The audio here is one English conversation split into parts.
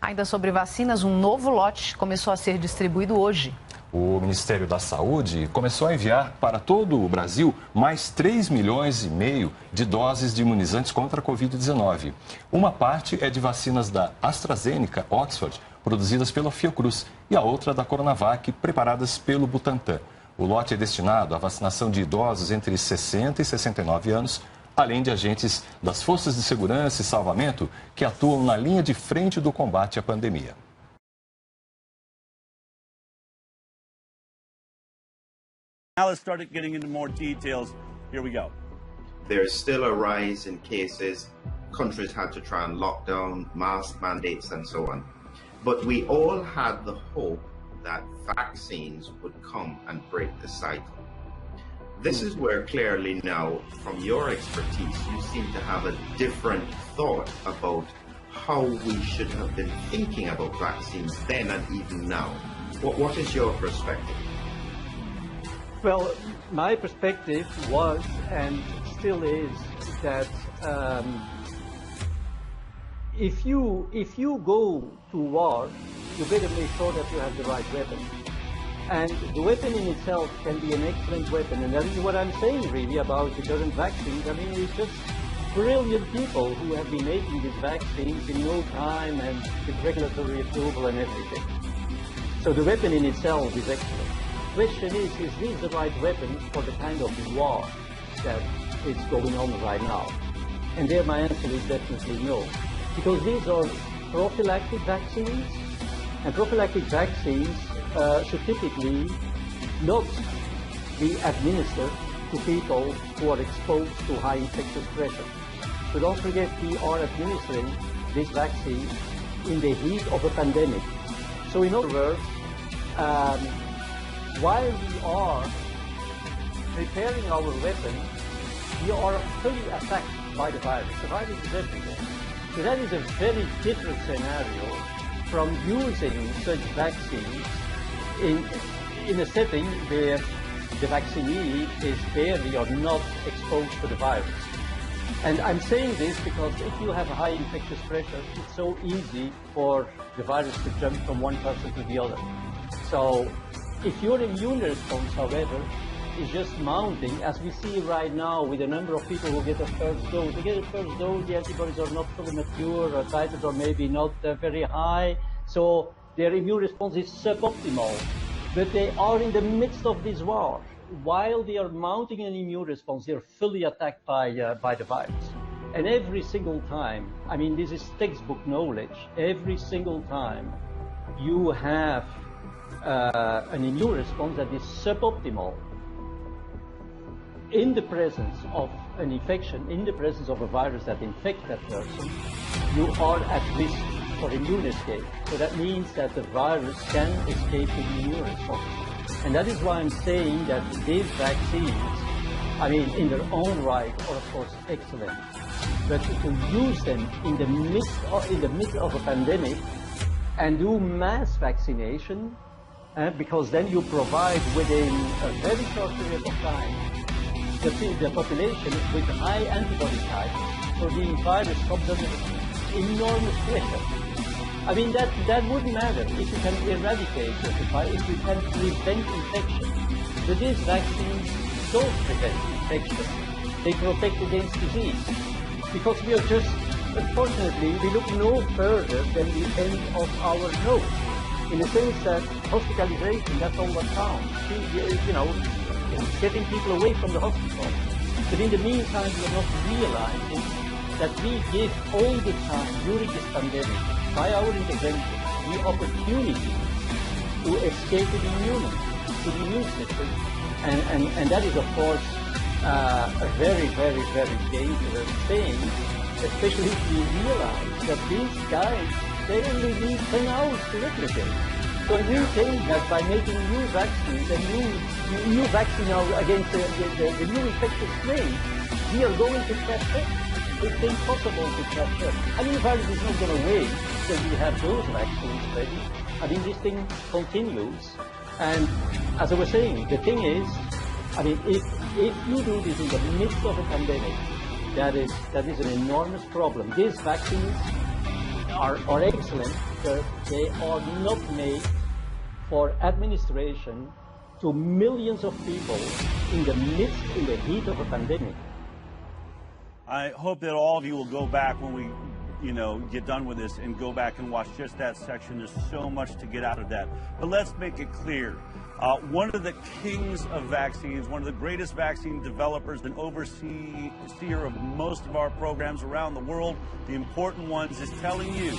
Ainda sobre vacinas, um novo lote começou a ser distribuído hoje. O Ministério da Saúde começou a enviar para todo o Brasil mais 3,5 milhões de doses de imunizantes contra a Covid-19. Uma parte é de vacinas da AstraZeneca, Oxford, produzidas pela Fiocruz, e a outra da Coronavac, preparadas pelo Butantan. O lote é destinado à vacinação de idosos entre 60 e 69 anos, além de agentes das forças de segurança e salvamento que atuam na linha de frente do combate à pandemia. Now let's start getting into more details. Here we go. There's still a rise in cases. Countries had to try and lock down, mask mandates and so on. But we all had the hope that vaccines would come and break the cycle. This is where clearly now, from your expertise, you seem to have a different thought about how we should have been thinking about vaccines then and even now. What is your perspective? Well, my perspective was and still is that if you go to war, you better make sure that you have the right weapon. And the weapon in itself can be an excellent weapon, and that is what I'm saying really about the current vaccines. I mean, it's just brilliant people who have been making these vaccines in no time and with regulatory approval and everything. So the weapon in itself is excellent. The question is this the right weapon for the kind of war that is going on right now? And there my answer is definitely no. Because these are prophylactic vaccines, and prophylactic vaccines should typically not be administered to people who are exposed to high infectious pressure. So don't forget, we are administering this vaccine in the heat of a pandemic. So in other words, while we are preparing our weapons, we are fully attacked by the virus. The virus is everywhere. So that is a very different scenario from using such vaccines in a setting where the vaccinee is barely or not exposed to the virus. And I'm saying this because if you have a high infectious pressure, it's so easy for the virus to jump from one person to the other. So if your immune response, however, is just mounting, as we see right now with a number of people who get a first dose. They get a first dose, the antibodies are not fully mature, or titers are maybe not very high, so their immune response is suboptimal. But they are in the midst of this war. While they are mounting an immune response, they are fully attacked by the virus. And every single time, I mean, this is textbook knowledge, every single time you have an immune response that is suboptimal, in the presence of an infection, in the presence of a virus that infects that person, you are at risk for immune escape. So that means that the virus can escape the immune response. And that is why I'm saying that these vaccines, I mean, in their own right, are of course excellent. But to use them in the midst of a pandemic and do mass vaccination, because then you provide within a very short period of time the population with high antibody titers, so the virus comes under enormous pressure. I mean, that wouldn't matter if you can eradicate the virus, if you can prevent infection. But these vaccines don't prevent infection. They protect against disease. Because we are just, unfortunately, we look no further than the end of our nose. In the sense that hospitalization, that's all that counts. You know, getting people away from the hospital. But in the meantime, we are not realizing that we give all the time during this pandemic, by our intervention, the opportunity to escape to the immune system. And that is, of course, a very, very, very dangerous thing, especially if we realize that these guys, they only need 10 hours to replicate. So we think that by making new vaccines, a new vaccine now against the new infectious strain, we are going to catch up. It's impossible to catch up. I mean, the virus is not going to wait till we have those vaccines ready. I mean, this thing continues. And as I was saying, the thing is, I mean, if you do this in the midst of a pandemic, that is an enormous problem. These vaccines are excellent, but they are not made for administration to millions of people in the heat of a pandemic. I hope that all of you will go back when we get done with this and go back and watch just that section. There's so much to get out of that. But let's make it clear. One of the kings of vaccines, one of the greatest vaccine developers and overseer of most of our programs around the world, the important ones, is telling you,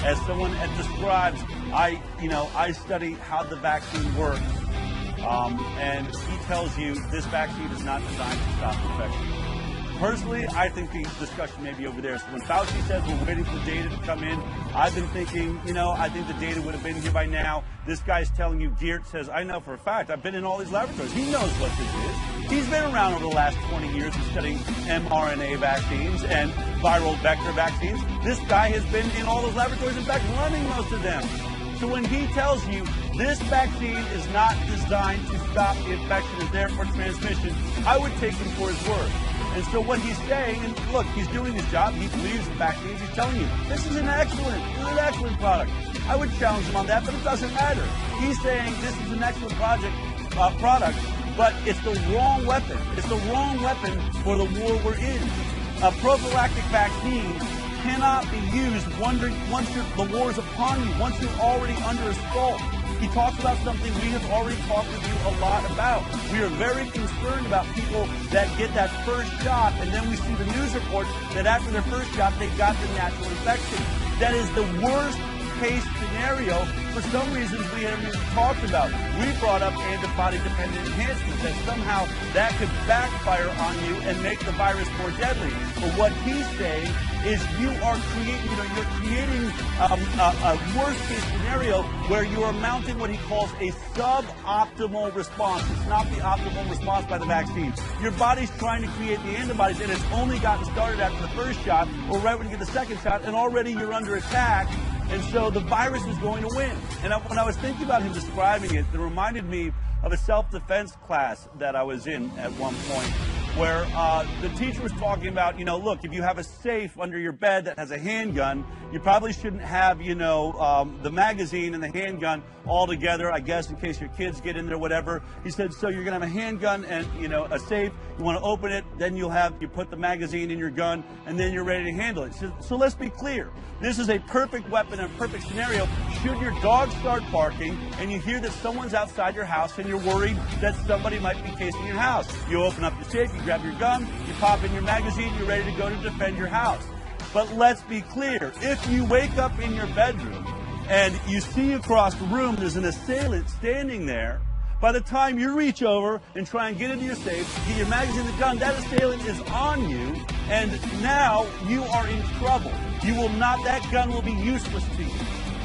as someone that describes, I study how the vaccine works, and he tells you this vaccine is not designed to stop infection. Personally, I think the discussion may be over there. So when Fauci says we're waiting for data to come in, I've been thinking, I think the data would have been here by now. This guy's telling you, Geert says, I know for a fact, I've been in all these laboratories. He knows what this is. He's been around over the last 20 years and studying mRNA vaccines and viral vector vaccines. This guy has been in all those laboratories, in fact, running most of them. So when he tells you this vaccine is not designed to stop the infection and therefore transmission, I would take him for his word. And so what he's saying, and look, he's doing his job. He believes in vaccines. He's telling you, this is an excellent product. I would challenge him on that, but it doesn't matter. He's saying this is an excellent product, but it's the wrong weapon. It's the wrong weapon for the war we're in. A prophylactic vaccine cannot be used once the war is upon you, once you're already under assault. He talks about something we have already talked with you a lot about. We are very concerned about people that get that first shot, and then we see the news reports that after their first shot, they got the natural infection. That is the worst case scenario. For some reasons we haven't even talked about. We brought up antibody-dependent enhancements, that somehow that could backfire on you and make the virus more deadly. But what he's saying is you're creating a worst-case scenario where you are mounting what he calls a suboptimal response. It's not the optimal response by the vaccine. Your body's trying to create the antibodies, and it's only gotten started after the first shot or right when you get the second shot, and already you're under attack. And so the virus is going to win. And when I was thinking about him describing it, it reminded me of a self-defense class that I was in at one point, where the teacher was talking about, look, if you have a safe under your bed that has a handgun, you probably shouldn't have, the magazine and the handgun all together, I guess, in case your kids get in there, whatever. He said, so you're going to have a handgun and, a safe. You want to open it, then you put the magazine in your gun, and then you're ready to handle it. So let's be clear. This is a perfect weapon, a perfect scenario. Should your dog start barking and you hear that someone's outside your house and you're worried that somebody might be casing your house, you open up your safe, you grab your gun, you pop in your magazine, you're ready to go to defend your house. But let's be clear. If you wake up in your bedroom and you see across the room there's an assailant standing there, by the time you reach over and try and get into your safe, get your magazine and the gun, that assailant is on you, and now you are in trouble. That gun will be useless to you.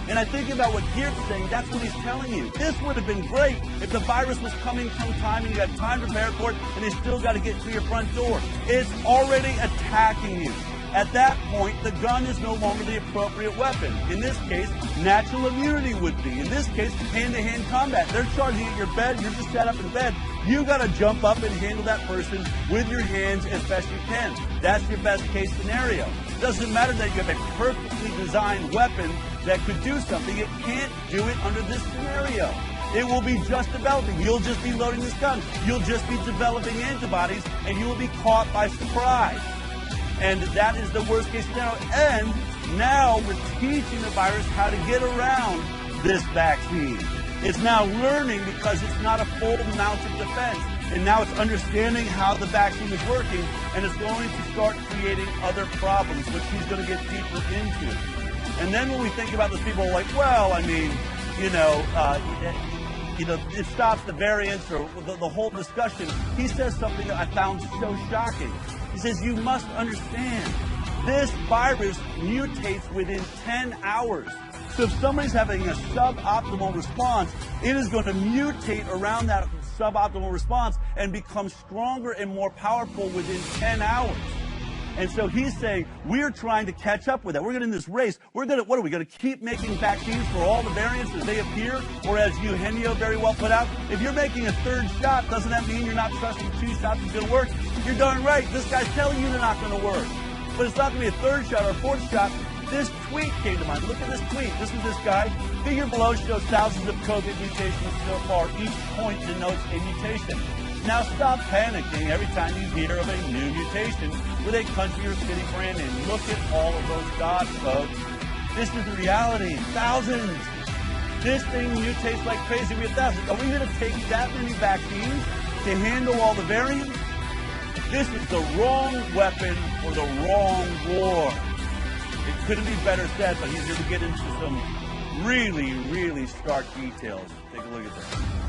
And I think about what Geert's saying, that's what he's telling you. This would have been great if the virus was coming sometime and you had time to prepare for it, and you still got to get to your front door. It's already attacking you. At that point, the gun is no longer the appropriate weapon. In this case, natural immunity would be. In this case, hand-to-hand combat. They're charging at your bed, you're just sat up in bed. You got to jump up and handle that person with your hands as best you can. That's your best case scenario. It doesn't matter that you have a perfectly designed weapon that could do something. It can't do it under this scenario. It will be just developing. You'll just be loading this gun. You'll just be developing antibodies, and you will be caught by surprise. And that is the worst case scenario. And now we're teaching the virus how to get around this vaccine. It's now learning because it's not a full mounted defense. And now it's understanding how the vaccine is working, and it's going to start creating other problems, which he's going to get deeper into. And then when we think about those people like, well, I mean, it stops the variants or the whole discussion. He says something that I found so shocking. He says, you must understand, this virus mutates within 10 hours. So if somebody's having a suboptimal response, it is going to mutate around that suboptimal response and become stronger and more powerful within 10 hours. And so he's saying, we're trying to catch up with that. We're going to, in this race, what are we going to keep making vaccines for all the variants as they appear? Or as Eugenio very well put out, if you're making a third shot, doesn't that mean you're not trusting 2 shots is going to work? You're darn right. This guy's telling you they're not going to work. But it's not going to be a third shot or a fourth shot. This tweet came to mind. Look at this tweet. This is this guy. Figure below shows thousands of COVID mutations so far. Each point denotes a mutation. Now stop panicking every time you hear of a new mutation with a country or city brand name. Look at all of those dots, folks. This is the reality. Thousands. This thing mutates like crazy. We have thousands. Are we going to take that many vaccines to handle all the variants? This is the wrong weapon for the wrong war. It couldn't be better said, but he's going to get into some really, really stark details. Take a look at this.